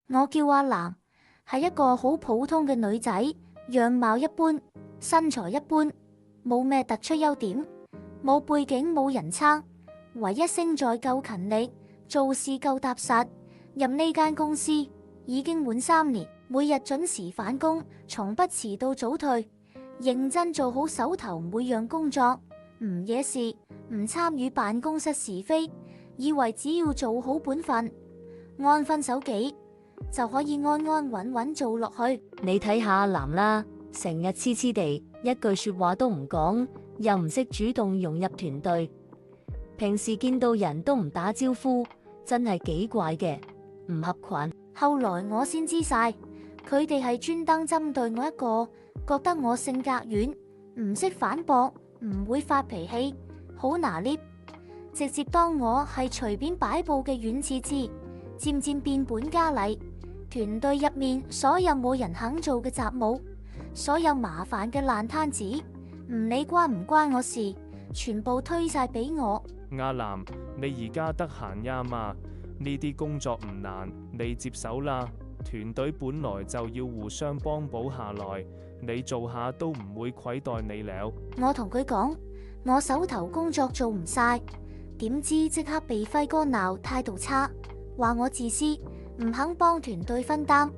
我叫阿南，係一個好普通嘅女仔，樣貌一般，身材一般，冇咩突出優點，冇背景，冇人撐，唯一勝在夠勤力，做事夠踏實。入呢間公司已經滿3年，每日準時返工，從不遲到早退，認真做好手頭每樣工作，唔惹事，唔參與辦公室是非，以為只要做好本分，安分守己，就可以安安穩穩做落去。你睇下阿南啦，成日黐黐地，一句說話都唔講，又唔識主動融入團隊，平時見到人都唔打招呼，真係幾怪嘅，唔合群。後來我先知晒，佢哋係專登針對我一個，覺得我性格軟，唔識反駁，唔會發脾氣，好拿捏，直接當我係隨便擺佈嘅軟柿子，漸漸變本加厲。團隊入面所有冇人肯做嘅雜務，所有麻煩嘅爛攤子，唔理關唔關我事，全部推晒俾我。阿南，你而家得閒呀嘛？呢啲工作唔難，你接手啦。團隊本來就要互相幫補下來，你做下都唔會虧待你了。我同佢講，我手頭工作做唔晒，點知即刻被輝哥鬧態度差，話我自私，唔肯幫團隊分擔。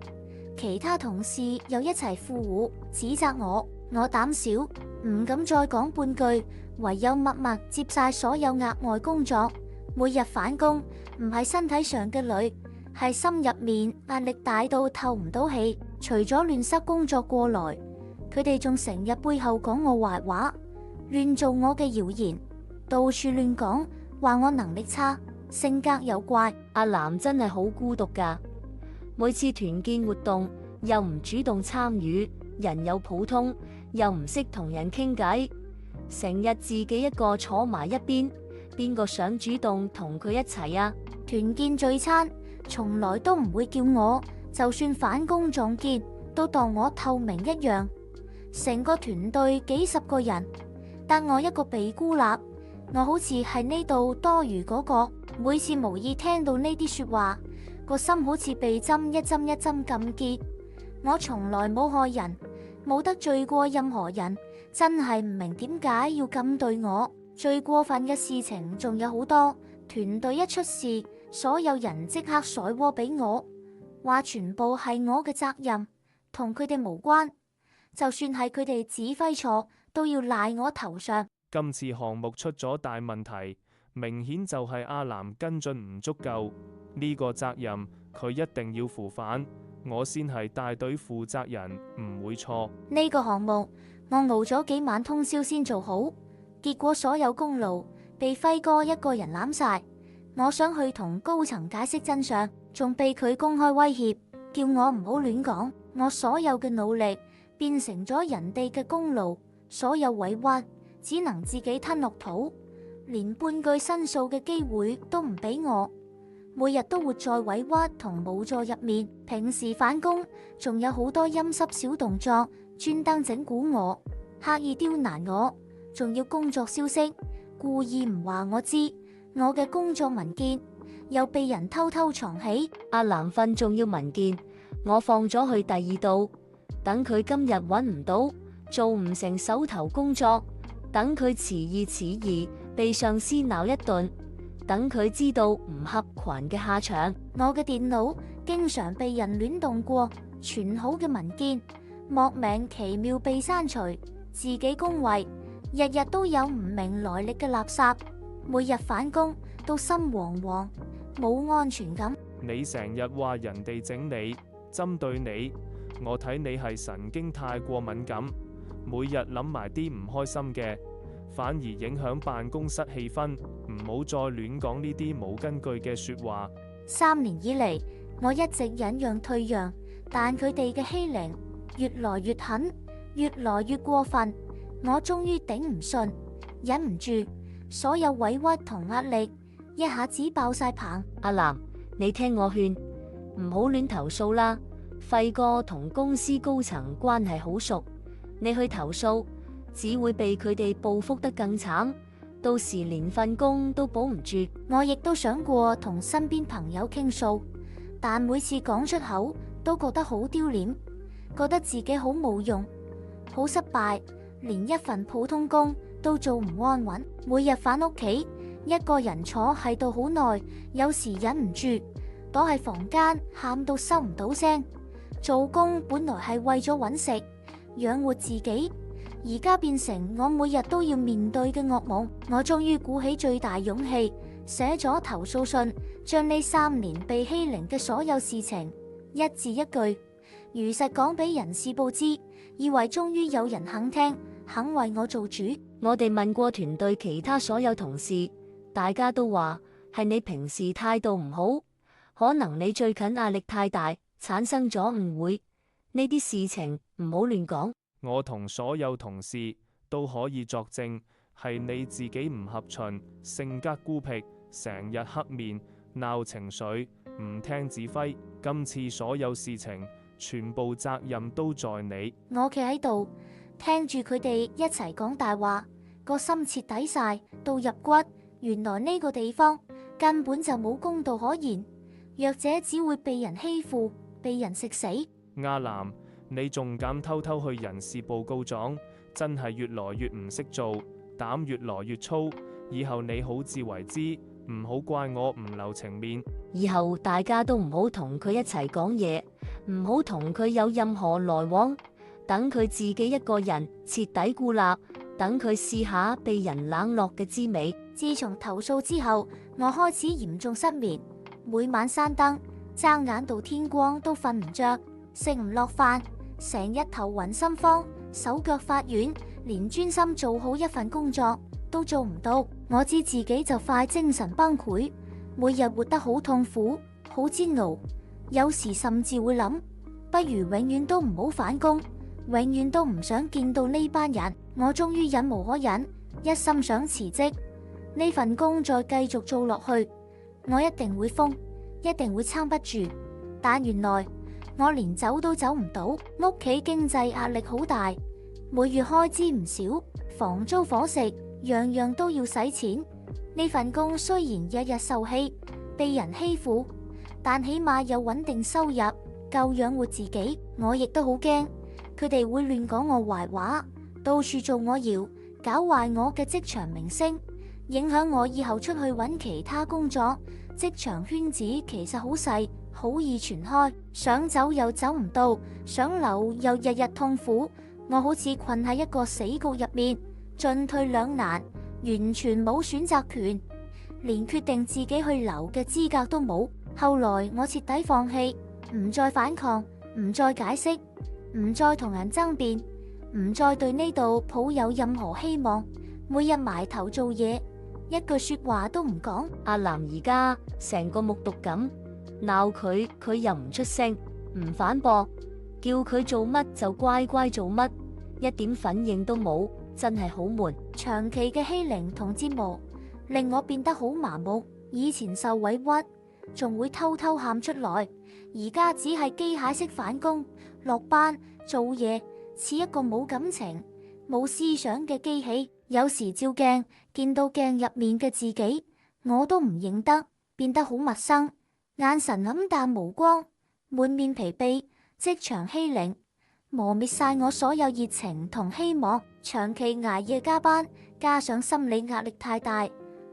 其他同事又一齊附和指責我，我膽小，唔敢再講半句，唯有默默接晒所有額外工作。每日返工唔係身體上嘅累，係心入面壓力大到透唔到氣。除咗亂塞工作過來，佢哋仲成日背後講我壞話，亂做我嘅謠言，到處亂講，話我能力差，性格又怪。阿南真係好孤獨噶，每次團建活動又唔主動參與，人又普通，又唔識同人傾偈，成日自己一個坐埋一邊，邊個想主動同佢一齊啊？團建聚餐從來都唔會叫我，就算返工撞見都當我透明一樣。成個團隊幾十個人，但我一個被孤立，我好似係呢度多餘嗰個。每次無意聽到呢啲說話，個心好似被針一針一針咁結。我從來冇害人，冇得罪過任何人，真係唔明點解要咁對我。最過分嘅事情仲有好多，團隊一出事，所有人即刻甩鍋俾我，話全部係我嘅責任，同佢哋無關。就算係佢哋指揮錯，都要賴我頭上。今次項目出咗大問題，明顯就係阿南跟進唔足夠，呢個責任佢一定要負返，我先係帶隊負責人，唔會錯。呢個項目我熬咗幾晚通宵先做好，結果所有功勞被輝哥一個人攬晒。我想去同高層解釋真相，仲被佢公開威脅，叫我唔好亂講。我所有嘅努力變成咗人哋嘅功勞，所有委屈只能自己吞落肚，連半句申訴嘅機會都唔俾我，每日都活在委屈同無助入面。平時返工仲有好多陰濕小動作，專登整蠱我，刻意刁難我，仲要工作消息故意唔話我知。我嘅工作文件又被人偷偷藏起。阿南份重要文件，我放咗去第二度，等佢今日揾唔到，做唔成手頭工作，等佢遲疑被上司鬧一頓，等佢知道唔合群嘅下場。我嘅電腦經常被人亂動過，傳好嘅文件莫名其妙被刪除，自己工位日日都有唔明來歷嘅垃圾，每日返工都心惶惶，冇安全感。你成日話人哋整你，針對你，我睇你係神經太過敏感，每日諗埋啲唔開心嘅，反而影響辦公室氣氛。唔好再亂講呢啲冇根據嘅說話。3年以嚟，我一直忍讓退讓，但佢哋嘅欺凌越來越狠，越來越過分，我終於頂唔順，忍唔住，所有委屈同壓力一下子爆晒棚。阿南，你聽我勸，唔好亂投訴啦。輝哥同公司高層關係好熟，你去投訴，只會被佢哋報復得更慘，到時連份工都保唔住。我亦都想過同身邊朋友傾訴，但每次講出口都覺得好丟臉，覺得自己好冇用，好失敗，連一份普通工都做唔安穩。每日返屋企，一個人坐喺度好耐，有時忍唔住躲喺房間喊到收唔到聲。做工本來係為咗揾食養活自己，而家變成我每日都要面對嘅噩夢。我終於鼓起最大勇氣寫咗投訴信，將呢3年被欺凌嘅所有事情一字一句如實講俾人事部知，以為終於有人肯聽，肯為我做主。我哋問過團隊其他所有同事，大家都話係你平時態度唔好，可能你最近壓力太大，產生咗誤會。呢啲事情唔好亂講。我同所有同事都可以作證，係你自己唔合群，性格孤僻，成日黑面，鬧情緒，唔聽指揮。今次所有事情全部責任都在你。我企喺度聽住佢哋一齊講大話，個心徹底晒到入骨。原來呢個地方根本就冇公道可言，弱者只會被人欺負，被人食死。阿南，你仲敢偷偷去人事部告狀，真係越來越唔識做，膽越來越粗。以後你好自為之，唔好怪我唔留情面。以後大家都唔好同佢一齊講嘢，唔好同佢有任何來往，等佢自己一個人徹底孤立，等佢試下被人冷落嘅滋味。自從投訴之後，我開始嚴重失眠，每晚閂燈，睜眼到天光都瞓唔着，食唔落飯，成日頭暈心慌，手腳發軟，連專心做好一份工作都做唔到。我知自己就快精神崩潰，每日活得好痛苦，好煎熬，有時甚至會諗，不如永遠都唔好返工，永遠都唔想見到呢班人。我終於忍無可忍，一心想辭職。呢份工再繼續做落去，我一定會瘋，一定會撐不住。但原來我連走都走唔到，屋企經濟壓力好大，每月開支唔少，房租伙食樣樣都要使錢。呢份工雖然日日受氣，被人欺負，但起碼有穩定收入，夠養活自己。我亦都好驚，佢哋會亂講我壞話，到處做我謠，搞壞我嘅職場名聲，影響我以後出去揾其他工作。職場圈子其實好細，好易傳開，想走又走唔到，想留又日日痛苦。我好似困喺一個死局入面，進退兩難，完全冇選擇權，連決定自己去留嘅資格都冇。後來我徹底放棄，唔再反抗，唔再解釋，唔再同人爭辯，唔再對呢度抱有任何希望，每日埋頭做嘢，一句說話都唔講。阿南而家成個木獨咁，鬧佢，佢又唔出聲，唔反駁，叫佢做乜就乖乖做乜，一點反應都冇，真係好悶。長期嘅欺凌同折磨令我變得好麻木，以前受委屈仲會偷偷喊出來，而家只係機械式返工落班做嘢，似一個冇感情冇思想嘅機器。有時照鏡見到鏡入面嘅自己，我都唔認得，變得好陌生，眼神黯淡無光，滿面疲憊。職場欺凌磨滅晒我所有熱情同希望，長期捱夜加班，加上心理壓力太大，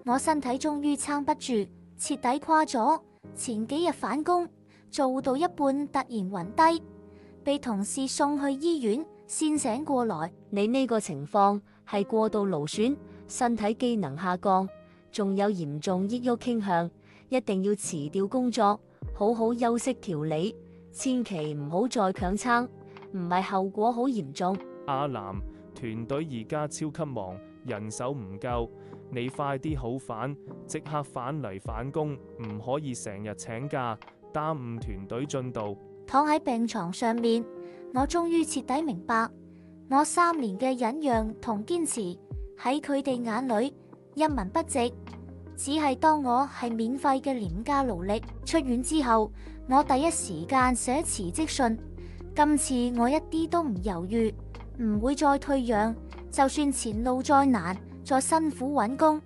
我身體終於撐不住，徹底垮咗。前幾日返工做到一半突然暈低，被同事送去醫院先醒過來。你呢個情況係過度勞損，身體機能下降，仲有嚴重抑鬱傾向，一定要辭掉工作，好好休息調理，千祈唔好再強撐，唔係後果好嚴重。阿南，團隊而家超級忙，人手唔夠，你快啲好返，即刻返嚟返工，唔可以成日請假，耽誤團隊進度。躺喺病床上面，我終於徹底明白，我3年嘅忍讓同堅持喺佢哋眼裏一文不值，只係當我係免費嘅廉價勞力。出院之後，我第一時間寫辭職信，今次我一啲都唔猶豫，唔會再退讓，就算前路再難再辛苦揾工，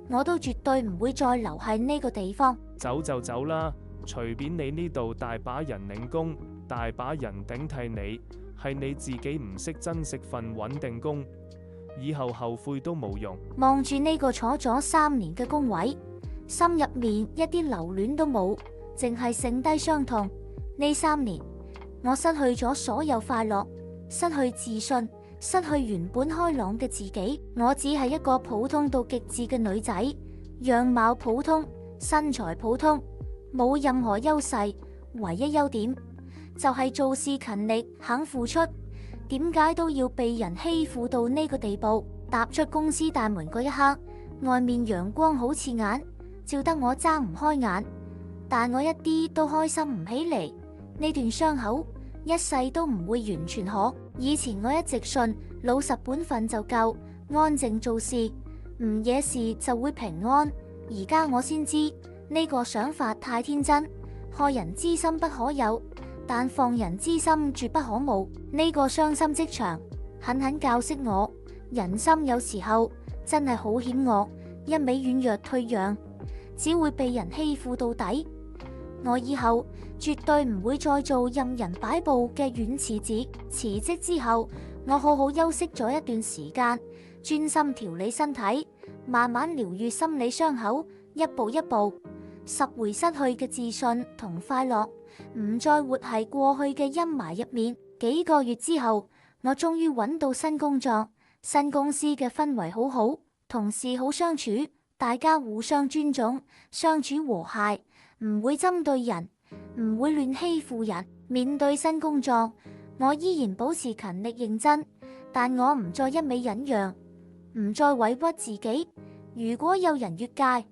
我都絕對唔會再留喺呢個地方。走就走啦，隨便你呢度大把人領工，大把人頂替你，係你自己唔識珍惜份穩定工，以後後悔都冇用。望住呢個坐咗3年嘅工位，心入面一啲留戀都冇，淨係剩低傷痛。呢3年，我失去咗所有快樂，失去自信，失去原本開朗嘅自己。我只係一個普通到極致嘅女仔，樣貌普通，身材普通，冇任何優勢，唯一優點就係做事勤力，肯付出。點解都要被人欺負到呢個地步？踏出公司大門嗰一刻，外面陽光好刺眼，照得我睜唔開眼，但我一啲都開心唔起嚟。呢段傷口一世都唔會完全好。以前我一直信老實本分就夠，安靜做事，唔惹事就會平安。而家我先知呢個想法太天真，害人之心不可有，但放人之心絕不可無。呢個傷心職場狠狠教識我，人心有時候真係好險惡，一味軟弱退讓，只會被人欺負到底。我以後絕對唔會再做任人擺布嘅軟柿子。辭職之後，我好好休息咗一段時間，專心調理身體，慢慢療愈心理傷口，一步一步拾回失去嘅自信同快樂，唔再活喺過去嘅陰霾入面。幾個月之後，我終於揾到新工作，新公司嘅氛圍好好，同事好相處，大家互相尊重，相處和諧，唔會針對人，唔會亂欺負人。面對新工作，我依然保持勤力認真，但我唔再一味忍讓，唔再委屈自己。如果有人越界，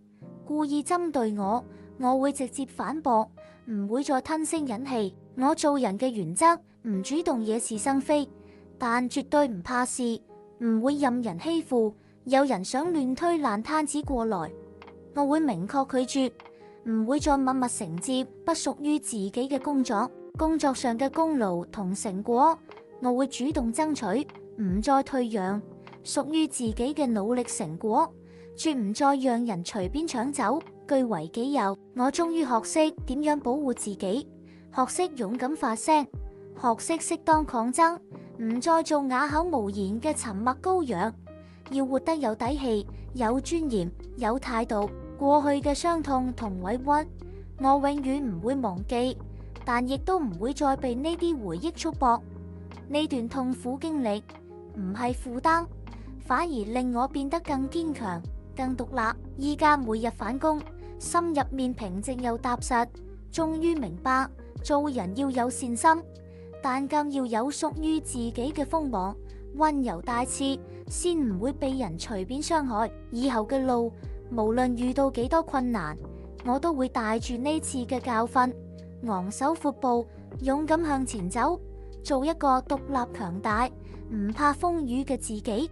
故意針對我，我會直接反駁，唔會再吞聲忍氣。我做人嘅原則，唔主動惹是生非，但絕對唔怕事，唔會任人欺負。有人想亂推爛攤子過來，我會明確拒絕，唔會再默默承接不屬於自己嘅工作。工作上嘅功勞同成果，我會主動爭取，唔再退讓。屬於自己嘅努力成果，絕唔再讓人隨便搶走，據為己有。我終於學識點樣保護自己，學識勇敢發聲，學識適當抗爭，唔再做啞口無言嘅沉默羔羊。要活得有底氣、有尊嚴、有態度。過去嘅傷痛同委屈，我永遠唔會忘記，但亦都唔會再被呢啲回憶束縛。呢段痛苦經歷唔係負擔，反而令我變得更堅強、更獨立。依家每日返工，心入面平靜又踏實，終於明白做人要有善心，但更要有屬於自己嘅鋒芒，溫柔帶刺，先唔會被人隨便傷害。以後嘅路，無論遇到幾多困難，我都會帶住呢次嘅教訓，昂首闊步，勇敢向前走，做一個獨立強大、唔怕風雨嘅自己。